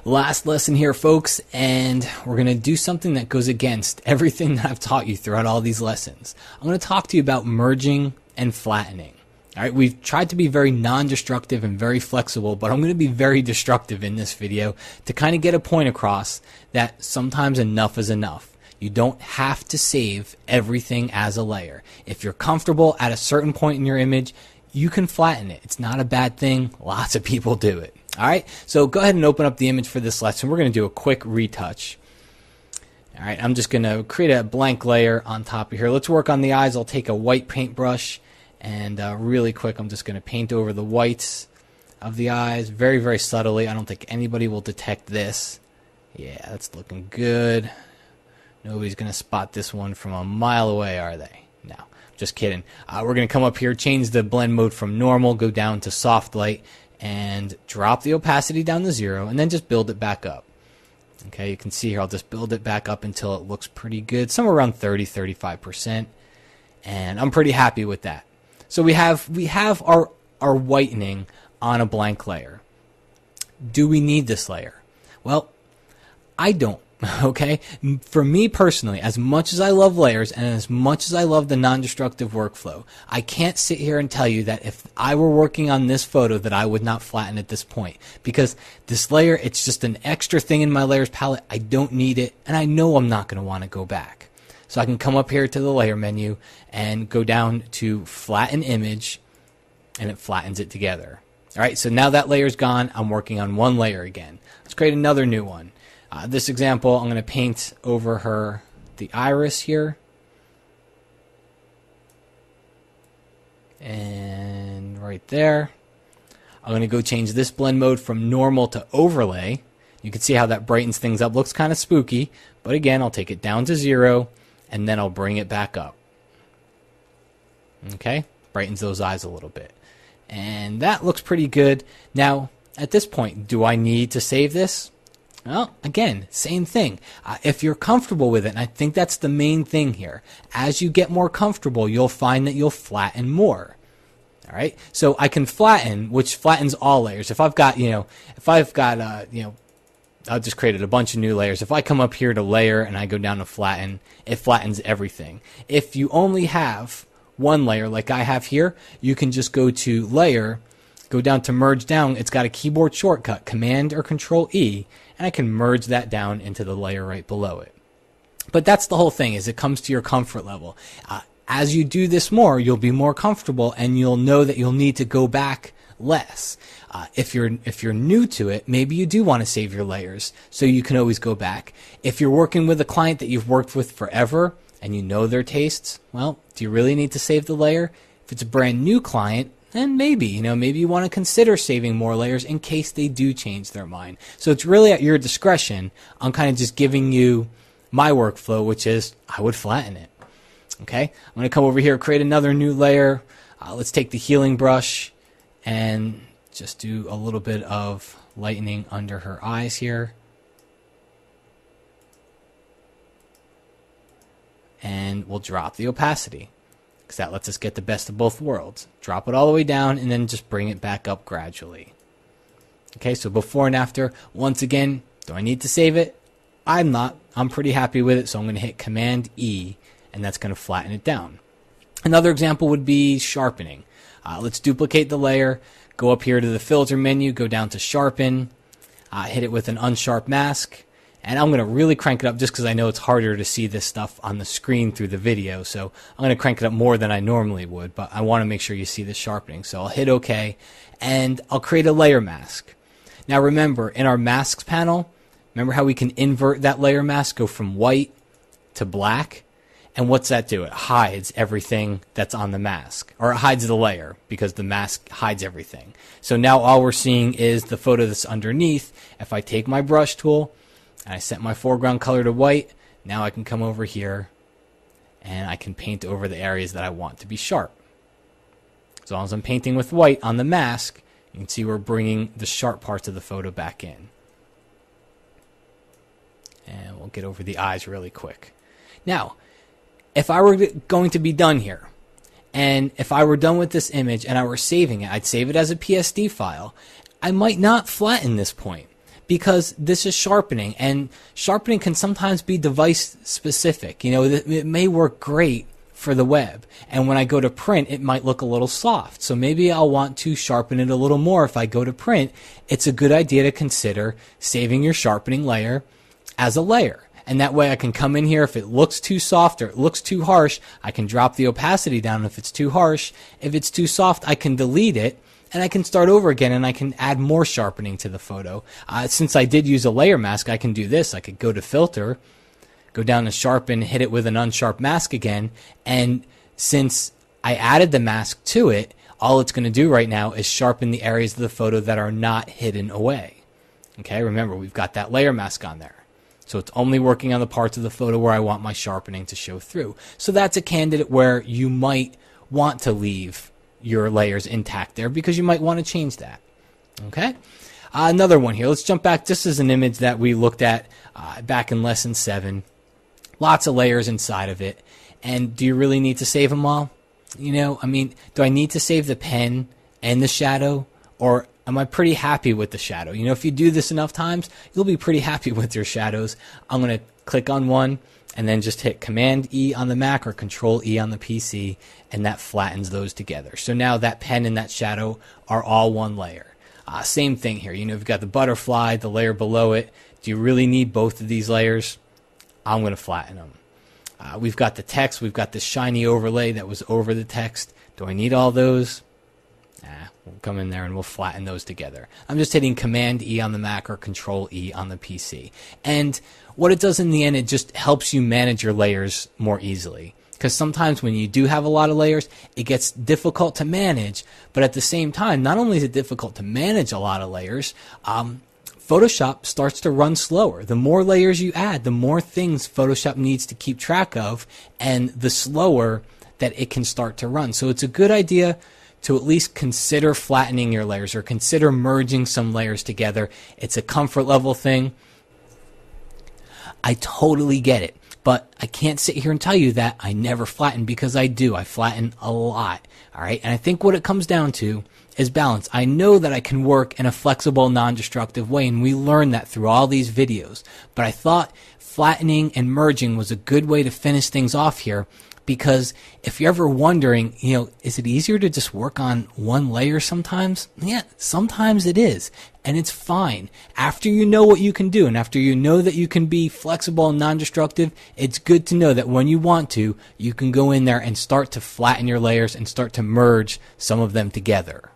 Last lesson here, folks, and we're going to do something that goes against everything that I've taught you throughout all these lessons. I'm going to talk to you about merging and flattening. All right, we've tried to be very non-destructive and very flexible, but I'm going to be very destructive in this video to kind of get a point across that sometimes enough is enough. You don't have to save everything as a layer. If you're comfortable at a certain point in your image, you can flatten it. It's not a bad thing. Lots of people do it. All right, so go ahead and open up the image for this lesson. We're going to do a quick retouch. All right, I'm just going to create a blank layer on top of here. Let's work on the eyes. I'll take a white paintbrush and really quick, I'm just going to paint over the whites of the eyes very, very subtly. I don't think anybody will detect this. Yeah, that's looking good. Nobody's going to spot this one from a mile away, are they? No, just kidding. We're going to come up here, change the blend mode from normal, go down to soft light, and drop the opacity down to 0, and then just build it back up. Okay, you can see here, I'll just build it back up until it looks pretty good, somewhere around 30-35%, and I'm pretty happy with that. So we have our whitening on a blank layer. Do we need this layer? Well, I don't. Okay, for me personally, as much as I love layers and as much as I love the non-destructive workflow, I can't sit here and tell you that if I were working on this photo that I would not flatten at this point, because this layer, it's just an extra thing in my layers palette. I don't need it, and I know I'm not going to want to go back. So I can come up here to the layer menu and go down to flatten image, and it flattens it together. All right, so now that layer's gone, I'm working on one layer again. Let's create another new one. This example, I'm going to paint over the iris here. And right there. I'm going to go change this blend mode from normal to overlay. You can see how that brightens things up. Looks kind of spooky, but again, I'll take it down to 0, and then I'll bring it back up. Okay, brightens those eyes a little bit. And that looks pretty good. Now, at this point, do I need to save this? Well, again, same thing. If you're comfortable with it, and I think that's the main thing here, as you get more comfortable, you'll find that you'll flatten more. All right, so I can flatten, which flattens all layers. If I've got, I've just created a bunch of new layers. If I come up here to layer and I go down to flatten, it flattens everything. If you only have one layer like I have here, you can just go to layer, go down to merge down. It's got a keyboard shortcut, Command or Control E, and I can merge that down into the layer right below it. But that's the whole thing, is it comes to your comfort level. As you do this more, you'll be more comfortable, and you'll know that you'll need to go back less. If you're new to it, maybe you do want to save your layers, so you can always go back. If you're working with a client that you've worked with forever, and you know their tastes, well, do you really need to save the layer? If it's a brand new client, then maybe you want to consider saving more layers in case they do change their mind. So it's really at your discretion. I'm kind of just giving you my workflow, which is I would flatten it. Okay, I'm going to come over here, create another new layer. Let's take the healing brush and just do a little bit of lightening under her eyes here. And we'll drop the opacity, because that lets us get the best of both worlds. Drop it all the way down and then just bring it back up gradually. Okay, so before and after. Once again, do I need to save it? I'm not. I'm pretty happy with it, so I'm going to hit Command E, and that's going to flatten it down. Another example would be sharpening. Let's duplicate the layer, go up here to the filter menu, go down to sharpen, hit it with an unsharp mask. And I'm going to really crank it up just because I know it's harder to see this stuff on the screen through the video. So I'm going to crank it up more than I normally would, but I want to make sure you see the sharpening. So I'll hit OK, and I'll create a layer mask. Now remember, in our masks panel, remember how we can invert that layer mask, go from white to black? And what's that do? It hides everything that's on the mask, or it hides the layer because the mask hides everything. So now all we're seeing is the photo that's underneath. If I take my brush tool, and I set my foreground color to white, now I can come over here and I can paint over the areas that I want to be sharp. As long as I'm painting with white on the mask, you can see we're bringing the sharp parts of the photo back in. And we'll get over the eyes really quick. Now, if I were going to be done here, and if I were done with this image and I were saving it, I'd save it as a PSD file. I might not flatten this point, because this is sharpening, and sharpening can sometimes be device specific. It may work great for the web, and when I go to print, it might look a little soft. So maybe I'll want to sharpen it a little more if I go to print. It's a good idea to consider saving your sharpening layer as a layer. And that way I can come in here, if it looks too soft or it looks too harsh, I can drop the opacity down if it's too harsh. If it's too soft, I can delete it, and I can start over again, and I can add more sharpening to the photo. Since I did use a layer mask, I can do this. I could go to filter, go down to sharpen, hit it with an unsharp mask again, and since I added the mask to it, all it's going to do right now is sharpen the areas of the photo that are not hidden away. Okay, remember, we've got that layer mask on there. So it's only working on the parts of the photo where I want my sharpening to show through. So that's a candidate where you might want to leave your layers intact there, because you might want to change that. Okay? Another one here. Let's jump back. This is an image that we looked at back in lesson 7. Lots of layers inside of it. And do you really need to save them all? Do I need to save the pen and the shadow? Or am I pretty happy with the shadow? If you do this enough times, you'll be pretty happy with your shadows. I'm going to click on one and then just hit Command E on the Mac or Control E on the PC, and that flattens those together. So now that pen and that shadow are all one layer. Same thing here. You've got the butterfly, the layer below it. Do you really need both of these layers? I'm going to flatten them. We've got the text. We've got this shiny overlay that was over the text. Do I need all those? We'll come in there and we'll flatten those together. I'm just hitting Command E on the Mac or Control E on the PC. And what it does in the end, it just helps you manage your layers more easily. Because sometimes when you do have a lot of layers, it gets difficult to manage. But at the same time, not only is it difficult to manage a lot of layers, Photoshop starts to run slower. The more layers you add, the more things Photoshop needs to keep track of, and the slower that it can start to run. So it's a good idea to at least consider flattening your layers or consider merging some layers together. It's a comfort level thing. I totally get it, but I can't sit here and tell you that I never flatten, because I do. I flatten a lot. All right. And I think what it comes down to is balance. I know that I can work in a flexible, non-destructive way, and we learned that through all these videos. But I thought flattening and merging was a good way to finish things off here, because if you're ever wondering, is it easier to just work on one layer sometimes? Yeah, sometimes it is, and it's fine. After you know what you can do, and after you know that you can be flexible and non-destructive, it's good to know that when you want to, you can go in there and start to flatten your layers and start to merge some of them together.